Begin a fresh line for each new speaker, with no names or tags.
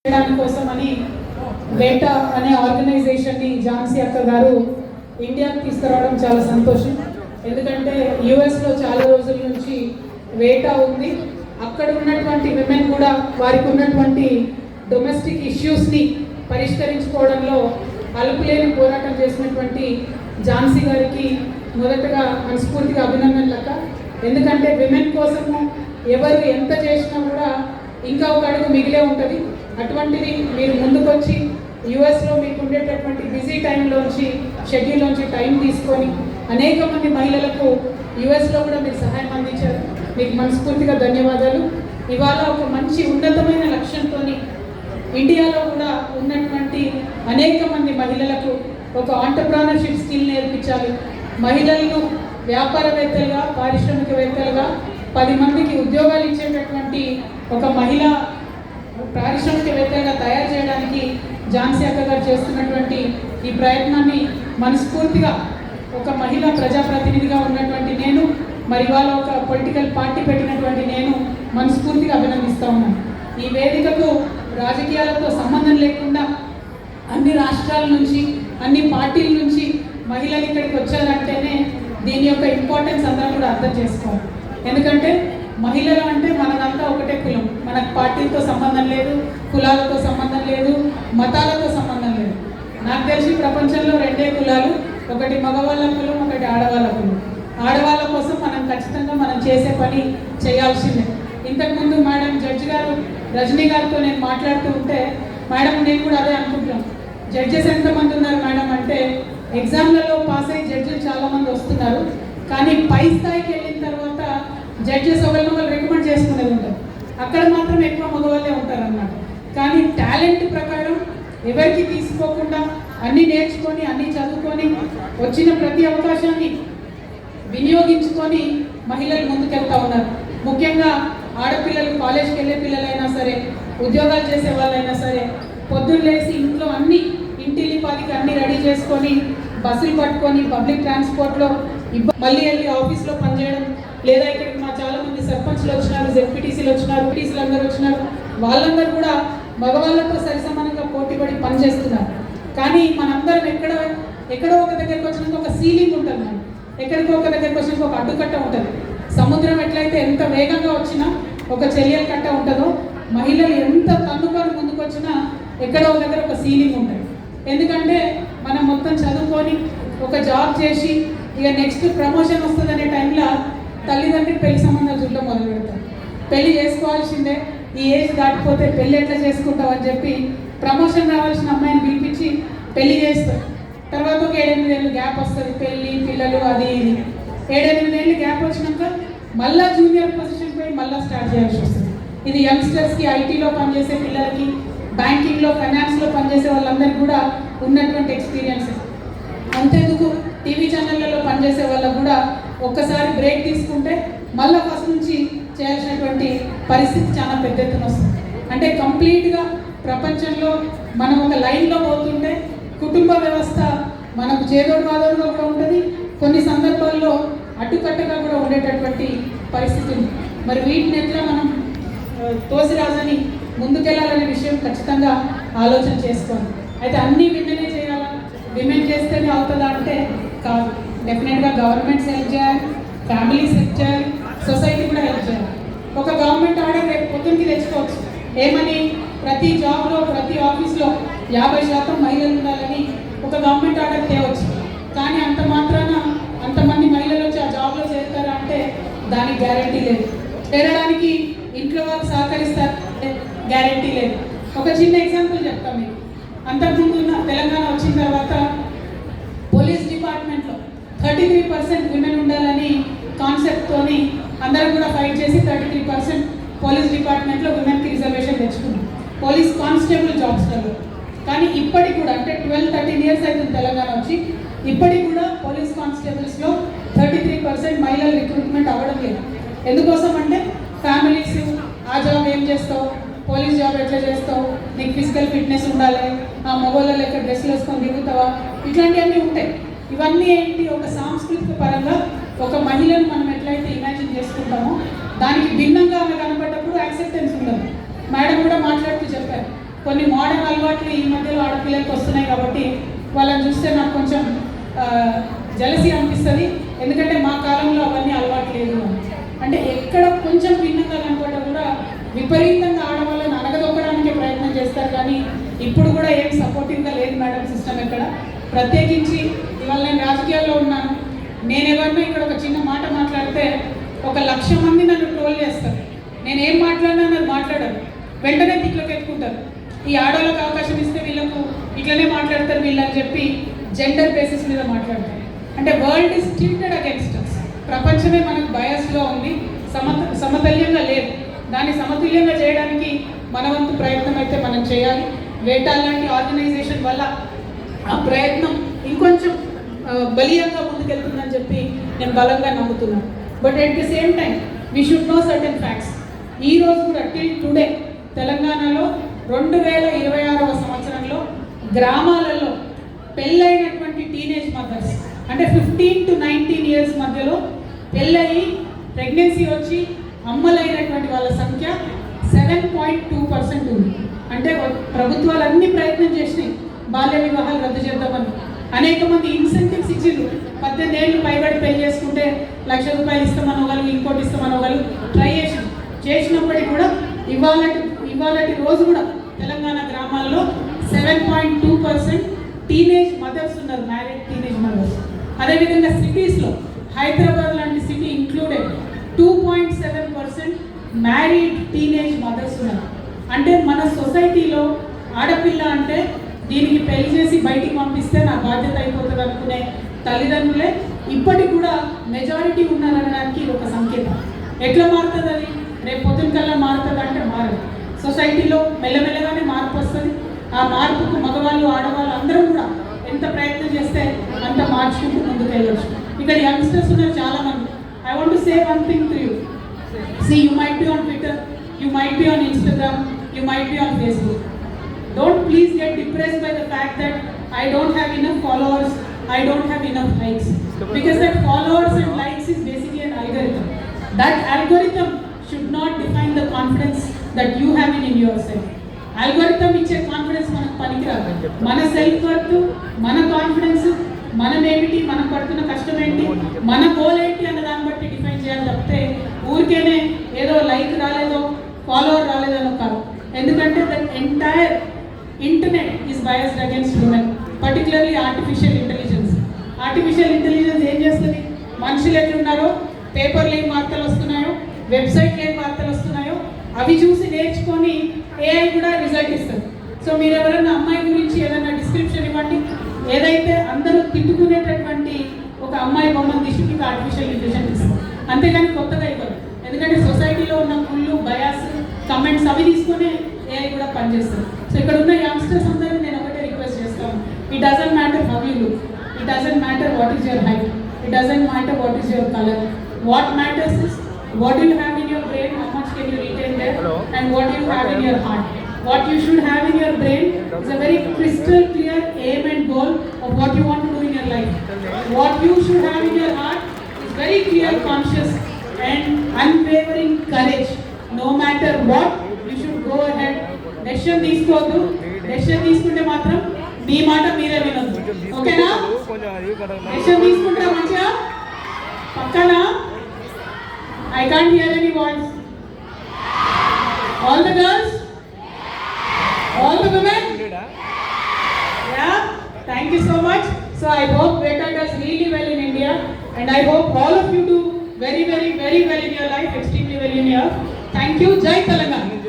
చేయడానికి కోసమని వేటా అనే ఆర్గనైజేషన్ని ఝాన్సీ అక్క గారు ఇండియాకి తీసుకురావడం చాలా సంతోషం. ఎందుకంటే యుఎస్లో చాలా రోజుల నుంచి వేటా ఉంది. అక్కడ ఉన్నటువంటి విమెన్ కూడా వారికి ఉన్నటువంటి డొమెస్టిక్ ఇష్యూస్ని పరిష్కరించుకోవడంలో అలుపులేని పోరాటం చేసినటువంటి ఝాన్సీ గారికి మొదటగా మనస్ఫూర్తిగా అభినందనలు అక్క. ఎందుకంటే విమెన్ కోసము ఎవరు ఎంత చేసినా కూడా ఇంకా ఒక అడుగు మిగిలే ఉంటుంది. అటువంటిది మీరు ముందుకొచ్చి యుఎస్లో మీకు ఉండేటటువంటి బిజీ టైంలోంచి షెడ్యూల్లోంచి టైం తీసుకొని అనేక మంది మహిళలకు యుఎస్లో కూడా మీరు సహాయం అందించారు. మీకు మనస్ఫూర్తిగా ధన్యవాదాలు. ఇవాళ ఒక మంచి ఉన్నతమైన లక్ష్యంతో ఇండియాలో కూడా ఉన్నటువంటి అనేక మంది మహిళలకు ఒక ఆంటర్ప్రెన్యూర్షిప్ స్కిల్ నేర్పించాలి. మహిళలను వ్యాపారవేత్తలుగా పారిశ్రామికవేత్తలుగా 10 మందికి ఉద్యోగాలు ఇచ్చేటటువంటి ఒక మహిళా పారిశ్రామికవేత్తలుగా తయారు చేయడానికి ఝాన్సీ అక్క గారు చేస్తున్నటువంటి ఈ ప్రయత్నాన్ని మనస్ఫూర్తిగా ఒక మహిళా ప్రజాప్రతినిధిగా ఉన్నటువంటి నేను, మరి ఇవాళ ఒక పొలిటికల్ పార్టీ పెట్టినటువంటి నేను మనస్ఫూర్తిగా అభినందిస్తూ ఉన్నాను. ఈ వేదికకు రాజకీయాలతో సంబంధం లేకుండా అన్ని రాష్ట్రాల నుంచి అన్ని పార్టీల నుంచి మహిళలు ఇక్కడికి వచ్చారంటేనే దీని యొక్క ఇంపార్టెన్స్ అందరూ కూడా అర్థం చేసుకోవాలి. ఎందుకంటే మహిళలు అంటే మనకంతా ఒకటే కులం, మనకు పార్టీలతో సంబంధం లేదు, కులాలతో సంబంధం లేదు, మతాలతో సంబంధం లేదు. నాకు తెలిసి ప్రపంచంలో 2 కులాలు, ఒకటి మగవాళ్ళ కులం, ఒకటి ఆడవాళ్ళ కులం. ఆడవాళ్ళ కోసం ఖచ్చితంగా మనం చేసే పని చేయాల్సిందే. ఇంతకుముందు మేడం జడ్జి గారు రజనీ గారితో నేను మాట్లాడుతూ ఉంటే, మేడం నేను కూడా అదే అనుకుంటున్నాను, జడ్జెస్ ఎంతమంది ఉన్నారు మేడం అంటే, ఎగ్జామ్లలో పాస్ అయ్యి జడ్జిలు చాలామంది వస్తున్నారు, కానీ పై స్థాయికి వెళ్ళిన తర్వాత జడ్జెస్ ఒకరినొకరు రికమెండ్ చేసుకునేది ఉంటారు. అక్కడ మాత్రం ఎక్కువ మగవాళ్ళే ఉంటారు అన్నమాట. కానీ టాలెంట్ ప్రకారం ఎవరికి తీసుకోకుండా అన్నీ నేర్చుకొని అన్నీ చదువుకొని వచ్చిన ప్రతి అవకాశాన్ని వినియోగించుకొని మహిళలు ముందుకెళ్తూ ఉన్నారు. ముఖ్యంగా ఆడపిల్లలు, కాలేజ్కి వెళ్ళే పిల్లలైనా సరే, ఉద్యోగాలు చేసే వాళ్ళైనా సరే, పొద్దున్న లేసి ఇంట్లో అన్ని ఇంటిలిపాదికి అన్నీ రెడీ చేసుకొని బస్సులు పట్టుకొని పబ్లిక్ ట్రాన్స్పోర్ట్లో మళ్ళీ వెళ్ళి ఆఫీస్లో పనిచేయడం, లేదా ఇక్కడికి మా చాలామంది సర్పంచ్లు వచ్చినారు, జెడ్పీటీసీలు వచ్చినారు, పీటీసీలు అందరూ వచ్చినారు. వాళ్ళందరూ కూడా మగవాళ్ళతో సరిసమానంగా పోటీపడి పనిచేస్తున్నారు. కానీ మనందరం ఎక్కడో ఒక దగ్గరికి వచ్చినాక ఒక సీలింగ్ ఉంటుంది, మనం ఎక్కడికో ఒక దగ్గరికి వచ్చినాక ఒక అడ్డుకట్ట ఉంటుంది. సముద్రం ఎట్లయితే ఎంత వేగంగా వచ్చినా ఒక చెరియల కట్ట ఉంటుందో, మహిళలు ఎంత తన్నుకొని ముందుకు వచ్చినా ఎక్కడో ఒక దగ్గర ఒక సీలింగ్ ఉంటుంది. ఎందుకంటే మనం మొత్తం చదువుకొని ఒక జాబ్ చేసి ఇక నెక్స్ట్ ప్రమోషన్ వస్తుందనే టైంలో తల్లిదండ్రులు పెళ్లి సంబంధాలు చూడడం మొదలు పెడతారు. పెళ్లి చేసుకోవాల్సిందే, ఈ ఏజ్ దాటిపోతే పెళ్లి ఎట్లా చేసుకుంటావు అని చెప్పి ప్రమోషన్ రావాల్సిన అమ్మాయిని పిలిపించి పెళ్లి చేస్తారు. తర్వాత ఒక 7-8 ఏళ్ళు గ్యాప్ వస్తుంది, పెళ్ళి పిల్లలు అది ఇది. 7-8 ఏళ్ళు గ్యాప్ వచ్చినాక మళ్ళీ జూనియర్ పొజిషన్ పోయి మళ్ళీ స్టార్ట్ చేయాల్సి వస్తుంది. ఇది యంగ్స్టర్స్కి, ఐటీలో పనిచేసే పిల్లలకి, బ్యాంకింగ్లో, ఫైనాన్స్లో పనిచేసే వాళ్ళందరికీ కూడా ఉన్నటువంటి ఎక్స్పీరియన్సెస్. అంతేందుకు టీవీ ఛానళ్ళలో పనిచేసే వాళ్ళకు కూడా ఒక్కసారి బ్రేక్ తీసుకుంటే మళ్ళీ ఫస్ట్ నుంచి చేయాల్సినటువంటి పరిస్థితి చాలా పెద్ద ఎత్తున వస్తుంది. అంటే కంప్లీట్గా ప్రపంచంలో మనం ఒక లైన్లో పోతుంటే కుటుంబ వ్యవస్థ మనకు చేదోడు వాదోడుగా కూడా ఉంటుంది, కొన్ని సందర్భాల్లో అడ్డుకట్టగా కూడా ఉండేటటువంటి పరిస్థితి ఉంది. మరి వీటిని ఎట్లా మనం తోసిరాజని ముందుకెళ్ళాలనే విషయం ఖచ్చితంగా ఆలోచన చేసుకోవాలి. అయితే అన్నీ విమెనే చేయాలా, విమెన్ చేస్తేనే అవుతుందా అంటే కాదు. డెఫినెట్గా గవర్నమెంట్స్ హెల్ప్ చేయాలి, ఫ్యామిలీస్ హెల్ప్ చేయాలి, సొసైటీ కూడా హెల్ప్ చేయాలి. ఒక గవర్నమెంట్ ఆర్డర్ రేపు పొద్దున్నకి తెచ్చుకోవచ్చు. ఏమని? ప్రతి జాబ్లో, ప్రతి ఆఫీస్లో 50% మహిళలు ఉండాలని ఒక గవర్నమెంట్ ఆర్డర్ తేవచ్చు. కానీ అంత మాత్రాన అంతమంది మహిళలు వచ్చి ఆ జాబ్లో చేరుతారా అంటే దానికి గ్యారంటీ లేదు. చేరడానికి ఇంట్లో వాళ్ళు సహకరిస్తారు, గ్యారంటీ లేదు. ఒక చిన్న ఎగ్జాంపుల్ చెప్తాను మీకు. అంతకుముందు తెలంగాణ వచ్చిన తర్వాత పోలీస్ డిపార్ట్మెంట్లో 33% విమెన్ ఉండాలని కాన్సెప్ట్తోని అందరూ కూడా ఫైట్ చేసి 33% పోలీస్ డిపార్ట్మెంట్లో విమెన్కి రిజర్వేషన్ తెచ్చుకున్నాం, పోలీస్ కానిస్టేబుల్ జాబ్స్లలో. కానీ ఇప్పటికి కూడా, అంటే 12-13 ఇయర్స్ అవుతుంది తెలంగాణ వచ్చి, ఇప్పటికి కూడా పోలీస్ కానిస్టేబుల్స్లో 33% మహిళలు రిక్రూట్మెంట్ అవ్వడం లేదు. ఎందుకోసం అంటే ఫ్యామిలీస్, ఆ జాబ్ ఏం చేస్తావు, పోలీస్ జాబ్ ఎట్లా చేస్తావు, నీకు ఫిజికల్ ఫిట్నెస్ ఉండాలి, ఆ మొబైల్ లెక్క డ్రెస్సులు వేసుకొని దిగుతావా, ఇట్లాంటివన్నీ ఉంటాయి. ఇవన్నీ ఏంటి, ఒక సాంస్కృతిక పరంగా ఒక మహిళను మనం ఎట్లయితే ఇమాజిన్ చేసుకుంటామో దానికి భిన్నంగా ఆమె కనపడ్డప్పుడు యాక్సెప్టెన్స్ ఉండదు. మేడం కూడా మాట్లాడుతూ చెప్పారు, కొన్ని మోడర్న్ అలవాట్లు ఈ మధ్యలో ఆడపిల్లలకు వస్తున్నాయి కాబట్టి వాళ్ళని చూస్తే నాకు కొంచెం జలసి అనిపిస్తుంది. ఎందుకంటే మా కాలంలో అవన్నీ అలవాటు లేదు. అంటే ఎక్కడ కొంచెం భిన్నంగా కనపడ్డా కూడా విపరీతంగా ఆడవాళ్ళని అనగదొక్కడానికే ప్రయత్నం చేస్తారు, కానీ ఇప్పుడు కూడా ఏం సపోర్టివ్గా లేదు మేడం సిస్టమ్ ఎక్కడ. ప్రత్యేకించి ఇవాళ నేను రాజకీయాల్లో ఉన్నాను, నేను ఎవరినో ఇక్కడ ఒక చిన్న మాట మాట్లాడితే 1,00,000 మంది నన్ను ట్రోల్ చేస్తారు. నేను ఏం మాట్లాడినా అన్నది మాట్లాడరు, వెంటనే తిట్లోకి ఎత్తుకుంటారు. ఈ ఆడవాళ్ళకి అవకాశం ఇస్తే వీళ్ళకు ఇట్లనే మాట్లాడతారు వీళ్ళని చెప్పి జెండర్ బేసిస్ మీద మాట్లాడతారు. అంటే world is tilted against us. ప్రపంచమే మనకు బయాస్లో ఉంది, సమతుల్యంగా లేదు. దాన్ని సమతుల్యంగా చేయడానికి మన వంతు ప్రయత్నం అయితే మనం చేయాలి. వేటా లాంటి ఆర్గనైజేషన్ వల్ల ఆ ప్రయత్నం ఇంకొంచెం బలీయంగా ముందుకెళ్తుందని చెప్పి నేను బలంగా నమ్ముతున్నాను. But at the same time we should know certain facts. ఈ రోజు కూడా టిల్ టుడే తెలంగాణలో 2026వ సంవత్సరంలో గ్రామాలలో పెళ్ళైనటువంటి టీనేజ్ మదర్స్ అంటే 15 to 19 ఇయర్స్ మధ్యలో పెళ్ళయి ప్రెగ్నెన్సీ వచ్చి అమ్మలైనటువంటి వాళ్ళ సంఖ్య 7.2% ఉంది. అంటే ప్రభుత్వాలు అన్ని ప్రయత్నం చేసినాయి బాల్య వివాహాలు రద్దు చేద్దామని. అనేక మంది ఇన్సెంటివ్స్ ఇచ్చిండ్రు. 18 ఏళ్ళు పైబడి పెళ్లి చేసుకుంటే ₹1,00,000 ఇస్తామనగలరు, ఇంకోటి ఇస్తామనగలరు ట్రై చేసినప్పటికీ కూడా ఇవాళటి రోజు కూడా తెలంగాణ గ్రామాల్లో 7.2% టీనేజ్ మదర్స్ ఉన్నారు, మ్యారీడ్ టీనేజ్ మదర్స్. అదేవిధంగా సిటీస్లో హైదరాబాద్ లాంటి city included 2.7% married teenage mothers ఉన్నారు. అంటే మన సొసైటీలో ఆడపిల్ల అంటే దీనికి పెళ్లి చేసి బయటికి పంపిస్తే నా బాధ్యత అయిపోతుంది అనుకునే తల్లిదండ్రులే ఇప్పటికి కూడా మెజారిటీ ఉన్నారనడానికి ఒక సంకేతం. ఎట్లా మారుతుంది అది? రేపు పొద్దున కల్లా మారుతుంది అంటే మారదు. సొసైటీలో మెల్లమెల్లగానే మార్పు వస్తుంది. ఆ మార్పుకు మగవాళ్ళు ఆడవాళ్ళు అందరూ కూడా ఎంత ప్రయత్నం చేస్తే అంత మార్చుకుంటూ ముందుకు వెళ్ళవచ్చు. ఇక్కడ యంగ్స్టర్స్ ఉన్నారు చాలా మంది. I want to say one thing to you. See, you might be on Twitter, you might be on Instagram, you might be on Facebook. Don't please get depressed by the fact that I don't have enough followers, I don't have enough likes. Because that followers and likes is basically an algorithm. That algorithm should not define the confidence that you have in yourself. Algorithm ఇచ్చే confidence మనకు పనికిరాదు. మన self worth, మన confidence, మనమేమిటి, మనం పడుతున్న కష్టం ఏంటి, మన గోల్ ఏంటి అన్న దాన్ని బట్టి డిఫైన్ చేయాలి తప్పితే ఊరికేనే ఏదో లైక్ రాలేదో ఫాలోవర్ రాలేదో కాదు. ఎందుకంటే that entire internet is biased against women, particularly artificial intelligence. Artificial intelligence ఏం చేస్తుంది? మనుషులు ఎట్లున్నారో, పేపర్లు ఏం వార్తలు వస్తున్నాయో, వెబ్సైట్లు ఏం వార్తలు వస్తున్నాయో అవి చూసి నేర్చుకొని ఏఐ కూడా రిజల్ట్ ఇస్తుంది. సో మీరు ఎవరైనా అమ్మాయి గురించి ఏదైనా డిస్క్రిప్షన్ ఇవ్వండి, ఏదైతే అందరూ తిట్టుకునేటటువంటి ఒక అమ్మాయి బొమ్మను తీసి మీకు ఆర్టిఫిషియల్ ఇంటెలిజెన్స్ ఇస్తుంది. అంతేగాని కొత్తగా ఇవ్వదు. ఎందుకంటే సొసైటీలో ఉన్న కుళ్ళు, బయాస్, కమెంట్స్ అవి తీసుకునే ఏఐ కూడా పనిచేస్తుంది. సో ఇక్కడ ఉన్న యంగ్స్టర్స్ అందరూ నేను ఒకటే రిక్వెస్ట్ చేస్తాను. It doesn't matter how you look, it doesn't matter what is your height, it doesn't matter what is your colour. What matters is what do you have in your brain, how much can you retain there, and what do you have in your heart. What you should have in your brain is a very crystal clear aim and goal of what you want to do in your life. What you should have in your heart is very clear, conscious and unwavering courage. No matter what, you should go ahead. Decision తీసుకోవద్దు. Decision తీసుకుంటే మాత్రం మీ మాట మీరే వినొద్దు. ఓకేనా? Decision తీసుకుంటే మంచిగా పక్కన I can't hear any voice. All the girls? All the women? Yeah? Thank you so much. So I hope Beta does really well in India, and I hope all of you do very, very, very well in your life, extremely well in your. Thank you. Jai Telangana.